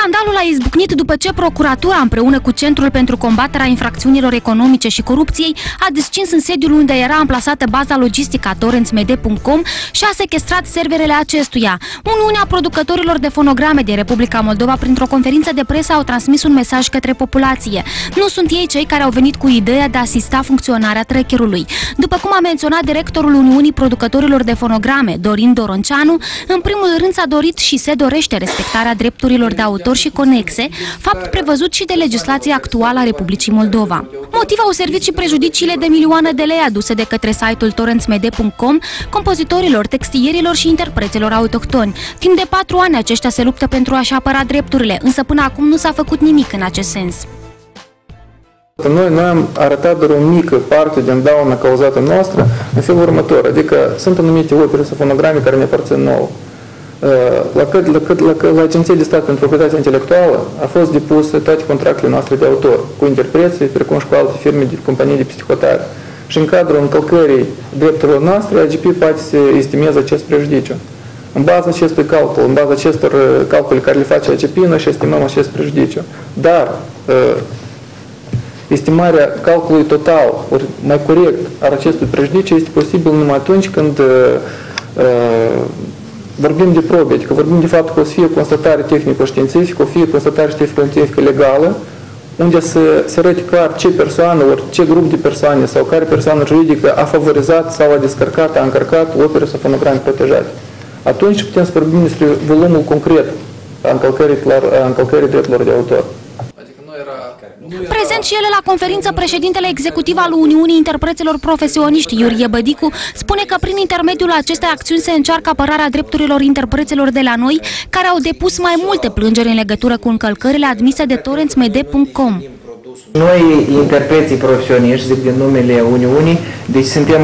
Scandalul a izbucnit după ce procuratura, împreună cu Centrul pentru combaterea infracțiunilor economice și corupției, a descins în sediul unde era amplasată baza logistică a torrentsmd.com și a sechestrat serverele acestuia. Uniunea producătorilor de fonograme din Republica Moldova, printr-o conferință de presă, au transmis un mesaj către populație. Nu sunt ei cei care au venit cu ideea de a asista funcționarea trackerului. După cum a menționat directorul Uniunii Producătorilor de Fonograme, Dorin Doronceanu, în primul rând s-a dorit și se dorește respectarea drepturilor de autor și conexe, fapt prevăzut și de legislația actuală a Republicii Moldova. Motiv au servit și prejudiciile de milioane de lei aduse de către site-ul torrentsmd.com compozitorilor, textilierilor și interpreților autohtoni. Timp de 4 ani aceștia se luptă pentru a-și apăra drepturile, însă până acum nu s-a făcut nimic în acest sens. Noi am arătat doar o mică parte din dauna cauzată noastră în felul următor, adică sunt anumite opere sau fonograme care ne aparțin nouă. La Agenția de Stat pentru Proprietate Intelectuală a fost depuse toate contractele noastre de autor cu interpreții, precum și cu alte firme de companii de psihotare. Și în cadrul încălcării drepturilor noastre, AGP poate să estimeze acest prejudiciu. În baza acestui calcul, în baza acestor calcule care le face AGP, noi și estimăm acest prejudiciu. Dar estimarea calculului total, ori mai corect, al acestui prejudiciu este posibil numai atunci când vorbim de probe, adică vorbim de faptul că o să fie constatare tehnico-științifică, o fie constatare științifică legală, unde se arăte clar ce persoană, ori ce grup de persoane sau care persoană juridică a favorizat sau a descărcat, a încărcat opere sau fonograme protejate. Atunci putem să vorbim despre volumul concret a încălcării drepturilor de autor. Prezent și ele la conferință, președintele executiv al Uniunii Interpreților Profesioniști, Iurie Bădicu, spune că prin intermediul acestei acțiuni se încearcă apărarea drepturilor interpreților de la noi, care au depus mai multe plângeri în legătură cu încălcările admise de torrentsmd.com. Noi, interpreții profesioniști, zic din numele Uniunii, deci suntem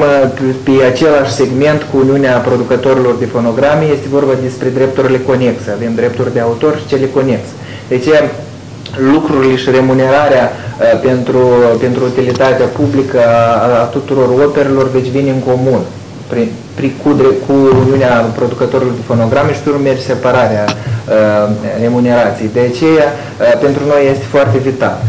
pe același segment cu Uniunea Producătorilor de Fonograme, este vorba despre drepturile conexe, avem drepturi de autor și cele conexe. Deci, lucrurile și remunerarea pentru utilitatea publică a tuturor operelor, deci vine în comun cu Uniunea Producătorilor de Fonograme și urmează separarea remunerației. De aceea, pentru noi este foarte vital.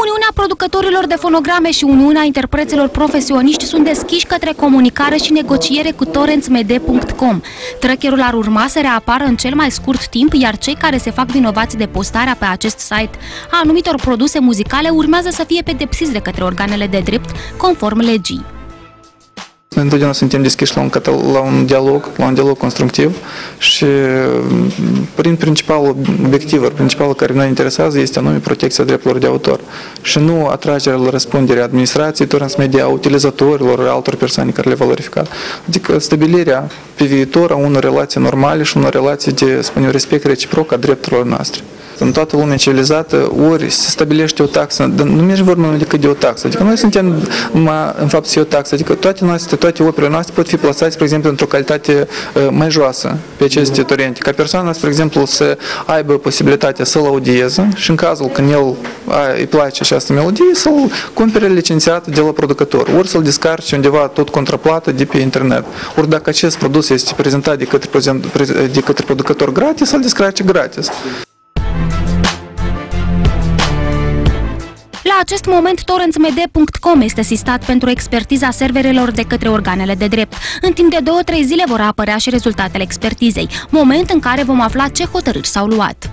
Uniunea Producătorilor de Fonograme și Uniunea Interpreților Profesioniști sunt deschiși către comunicare și negociere cu torrentsmd.com. Trackerul ar urma să reapară în cel mai scurt timp, iar cei care se fac vinovați de postarea pe acest site a anumitor produse muzicale urmează să fie pedepsiți de către organele de drept, conform legii. Noi întotdeauna suntem deschiși la un dialog constructiv și prin principalul obiectiv, principalul care ne interesează este anume protecția drepturilor de autor și nu atragerea la răspundere administrației, torrentsmd, a utilizatorilor, altor persoane care le valorificat. Adică stabilirea pe viitor a unor relații normale și unor relații de, spunem, respect reciproc a drepturilor noastre. În toată lumea civilizată, ori se stabilește o taxă, dar nu merge vorba decât de o taxă. Adică noi suntem în fapt să o taxă, adică toate operele noastre pot fi plasate, spre exemplu, într-o calitate mai joasă pe aceste torente, ca persoana, spre exemplu, să aibă posibilitatea să-l audieze și în cazul când îi place această melodie, să-l cumpere licențiat de la producător, ori să-l descarce undeva tot contraplată de pe internet. Ori dacă acest produs este prezentat de către producător gratis, să-l descarce gratis. La acest moment, torrentsmd.com este sistat pentru expertiza serverelor de către organele de drept. În timp de 2-3 zile vor apărea și rezultatele expertizei, moment în care vom afla ce hotărâri s-au luat.